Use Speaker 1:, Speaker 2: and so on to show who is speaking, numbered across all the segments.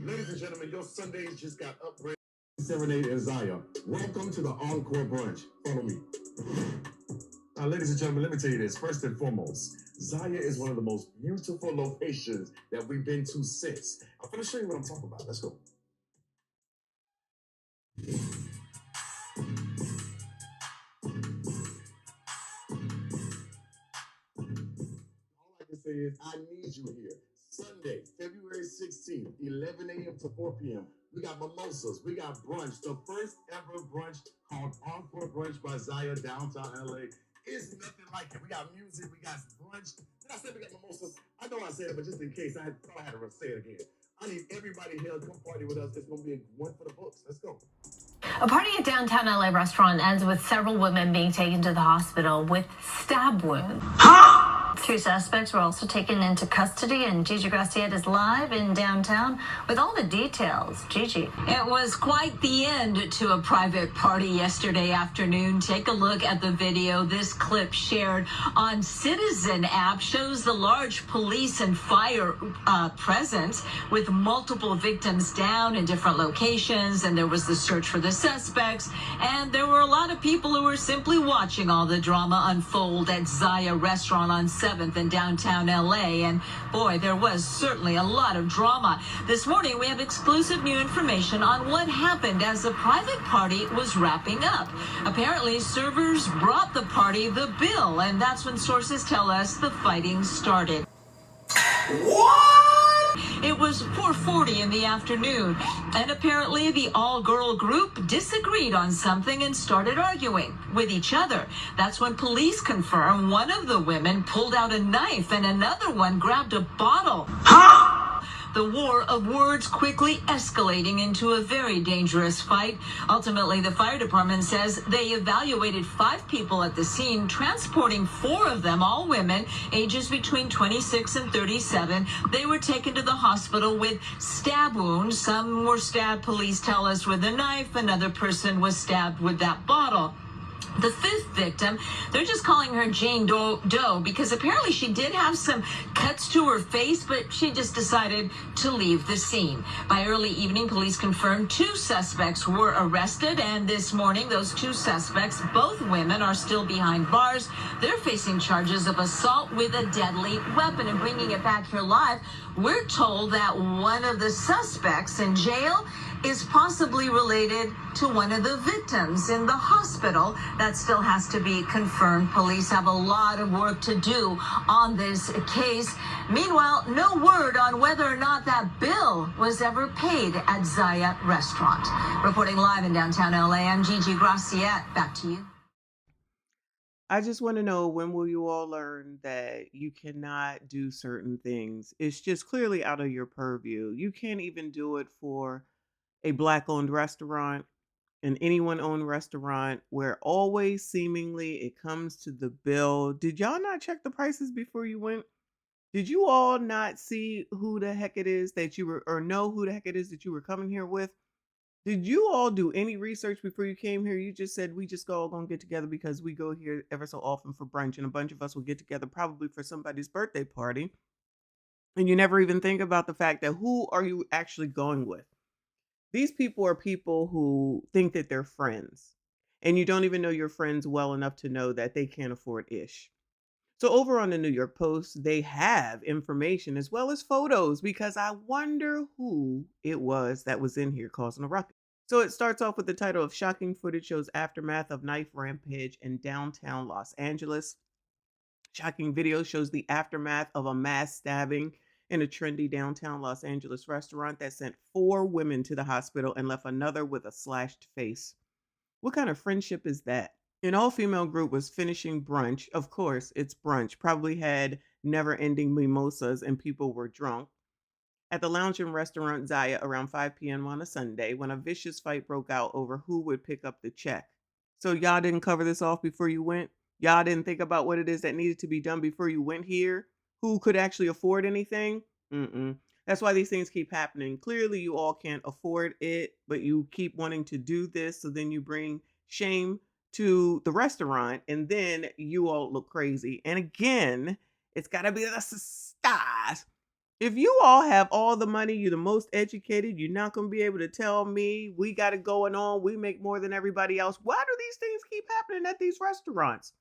Speaker 1: Ladies and gentlemen, your Sundays just got upgraded. Serenade and Zaya. Welcome to the Encore Brunch. Follow me. Now, ladies and gentlemen, let me tell you this. First and foremost, Zaya is one of the most beautiful locations that we've been to since. I'm going to show you what I'm talking about. Let's go. All I can say is I need you here. Sunday, February 16th, 11 a.m. to 4 p.m. We got mimosas. We got brunch. The first ever brunch called Encore Brunch by Zaya, downtown LA. It's nothing like it. We got music. We got brunch. Did I say we got mimosas? I know I said it, but just in case, I thought I had to say it again. I need everybody here to come party with us. It's going to be one for the books. Let's go.
Speaker 2: A party at downtown LA restaurant ends with several women being taken to the hospital with stab wounds. Three suspects were also taken into custody, and Gigi Graciette is live in downtown with all the details. Gigi.
Speaker 3: It was quite the end to a private party yesterday afternoon. Take a look at the video. This clip shared on Citizen app shows the large police and fire presence with multiple victims down in different locations, and there was the search for the suspects, and there were a lot of people who were simply watching all the drama unfold at Zaya Restaurant on 7th in downtown LA. And boy, there was certainly a lot of drama. This morning, we have exclusive new information on what happened as the private party was wrapping up. Apparently, servers brought the party the bill, and that's when sources tell us the fighting started. What? It was 4:40 in the afternoon, and apparently the all-girl group disagreed on something and started arguing with each other. That's when police confirm one of the women pulled out a knife and another one grabbed a bottle. The war of words quickly escalating into a very dangerous fight. Ultimately, the fire department says they evaluated 5 people at the scene, transporting 4 of them, all women, ages between 26 and 37. They were taken to the hospital with stab wounds. Some were stabbed, police tell us, with a knife. Another person was stabbed with that bottle. The 5th victim, they're just calling her Jane Doe because apparently she did have some cuts to her face, but she just decided to leave the scene. By early evening, police confirmed 2 suspects were arrested, and this morning, those 2 suspects, both women, are still behind bars. They're facing charges of assault with a deadly weapon. And bringing it back here live, we're told that one of the suspects in jail is possibly related to one of the victims in the hospital. That still has to be confirmed. Police have a lot of work to do on this case. Meanwhile, no word on whether or not that bill was ever paid at Zaya Restaurant. Reporting live in downtown LA, I'm Gigi Graciette. Back to you.
Speaker 4: I just want to know, when will you all learn that you cannot do certain things? It's just clearly out of your purview. You can't even do it for a Black-owned restaurant, an anyone-owned restaurant, where always seemingly it comes to the bill. Did y'all not check the prices before you went? Did you all not see who the heck it is that you were, or know who the heck it is that you were coming here with? Did you all do any research before you came here? You just said, we just all gonna get together because we go here ever so often for brunch, and a bunch of us will get together probably for somebody's birthday party. And you never even think about the fact that who are you actually going with? These people are people who think that they're friends, and you don't even know your friends well enough to know that they can't afford ish. So over on the New York Post, they have information as well as photos, because I wonder who it was that was in here causing a ruckus. So it starts off with the title of "Shocking Footage Shows Aftermath of Knife Rampage in Downtown Los Angeles." Shocking video shows the aftermath of a mass stabbing in a trendy downtown Los Angeles restaurant that sent 4 women to the hospital and left another with a slashed face. What kind of friendship is that? An all-female group was finishing brunch. Of course, it's brunch. Probably had never-ending mimosas and people were drunk at the lounge and restaurant Zaya around 5 p.m. on a Sunday, when a vicious fight broke out over who would pick up the check. So y'all didn't cover this off before you went? Y'all didn't think about what it is that needed to be done before you went here? Who could actually afford anything? That's why these things keep happening. Clearly, you all can't afford it, but you keep wanting to do this, so then you bring shame to the restaurant, and then you all look crazy. And again, it's got to be the stars. If you all have all the money, you're the most educated, you're not going to be able to tell me we got it going on, we make more than everybody else. Why do these things keep happening at these restaurants?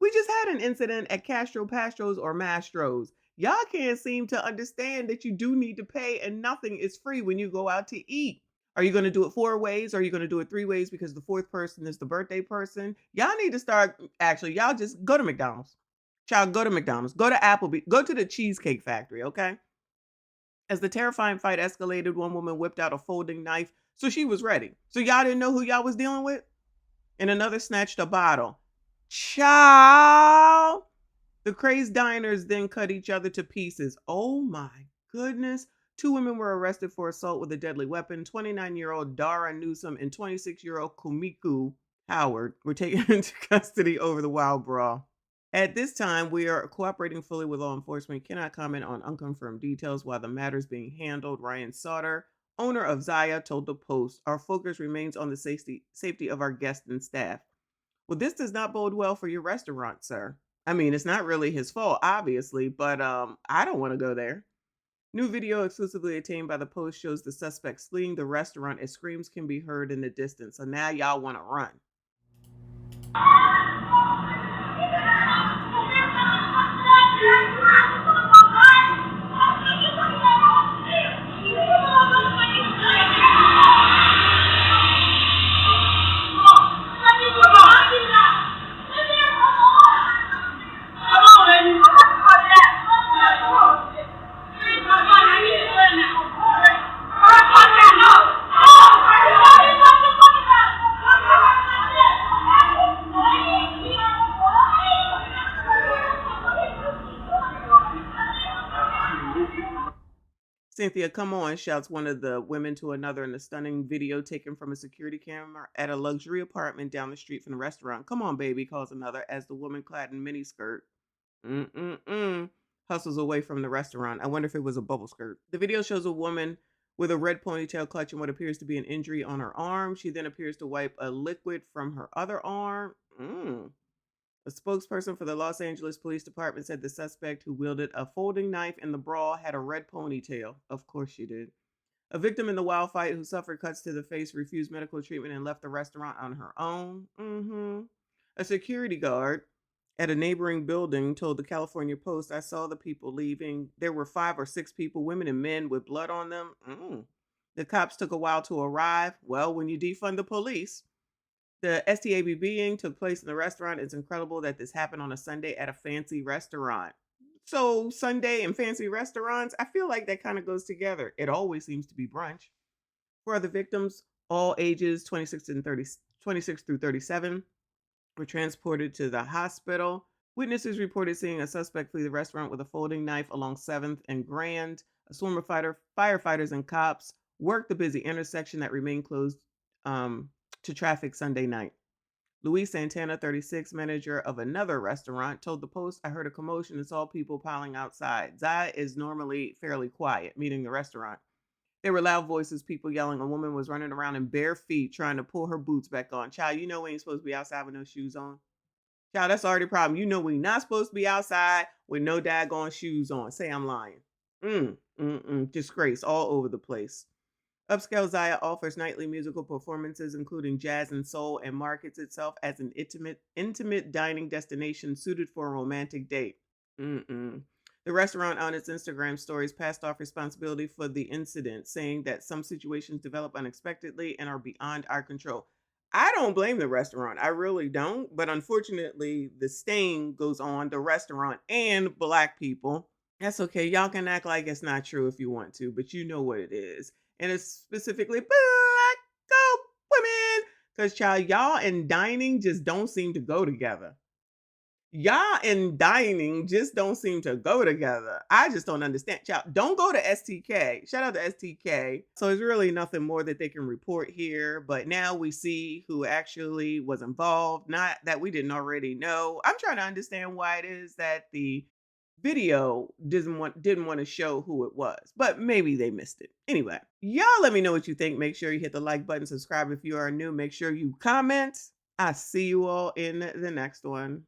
Speaker 4: We just had an incident at Castro Pastro's or Mastro's. Y'all can't seem to understand that you do need to pay and nothing is free when you go out to eat. Are you going to do it 4 ways? Or are you going to do it 3 ways because the 4th person is the birthday person? Y'all need to start, actually, y'all just go to McDonald's. Child, go to McDonald's. Go to Applebee's. Go to the Cheesecake Factory, okay? As the terrifying fight escalated, one woman whipped out a folding knife, so she was ready. So y'all didn't know who y'all was dealing with? And another snatched a bottle. Child! The crazed diners then cut each other to pieces. Oh my goodness. 2 women were arrested for assault with a deadly weapon. 29-year-old Dara Newsom and 26-year-old Kumiku Howard were taken into custody over the wild brawl. At this time, we are cooperating fully with law enforcement. Cannot comment on unconfirmed details while the matter is being handled. Ryan Sauter, owner of Zaya, told the Post, "Our focus remains on the safety of our guests and staff." Well, this does not bode well for your restaurant, sir. I mean, it's not really his fault, obviously, but I don't want to go there. New video exclusively obtained by the Post shows the suspects fleeing the restaurant as screams can be heard in the distance. So now y'all want to run. Cynthia, come on, shouts one of the women to another in a stunning video taken from a security camera at a luxury apartment down the street from the restaurant. Come on, baby, calls another as the woman clad in miniskirt hustles away from the restaurant. I wonder if it was a bubble skirt. The video shows a woman with a red ponytail clutching what appears to be an injury on her arm. She then appears to wipe a liquid from her other arm. A spokesperson for the Los Angeles Police Department said the suspect, who wielded a folding knife in the brawl, had a red ponytail. Of course she did. A victim in the wild fight who suffered cuts to the face refused medical treatment and left the restaurant on her own. A security guard at a neighboring building told the California Post, "I saw the people leaving. There were 5 or 6 people, women and men, with blood on them. The cops took a while to arrive. Well, when you defund the police." The STABBing took place in the restaurant. It's incredible that this happened on a Sunday at a fancy restaurant. So Sunday and fancy restaurants, I feel like that kind of goes together. It always seems to be brunch. 4 other victims, all ages 26 through 37, were transported to the hospital. Witnesses reported seeing a suspect flee the restaurant with a folding knife along 7th and Grand. A swarm of firefighters and cops worked the busy intersection that remained closed to traffic Sunday night. Luis Santana, 36, manager of another restaurant, told the Post, "I heard a commotion and saw people piling outside. Zaya is normally fairly quiet," meaning the restaurant. "There were loud voices, people yelling. A woman was running around in bare feet trying to pull her boots back on." Child, you know we ain't supposed to be outside with no shoes on. Child, that's already a problem. You know we not supposed to be outside with no daggone shoes on. Say I'm lying. Disgrace all over the place. Upscale Zaya offers nightly musical performances, including jazz and soul, and markets itself as an intimate dining destination suited for a romantic date. The restaurant on its Instagram stories passed off responsibility for the incident, saying that some situations develop unexpectedly and are beyond our control. I don't blame the restaurant. I really don't. But unfortunately, the stain goes on the restaurant and Black people. That's okay. Y'all can act like it's not true if you want to, but you know what it is. And it's specifically Black women. Because, child, y'all and dining just don't seem to go together. Y'all and dining just don't seem to go together. I just don't understand. Child, don't go to STK. Shout out to STK. So there's really nothing more that they can report here. But now we see who actually was involved. Not that we didn't already know. I'm trying to understand why it is that the video didn't want to show who it was, but maybe they missed it. Anyway, y'all let me know what you think. Make sure you hit the like button, subscribe if you are new. Make sure you comment. I see you all in the next one.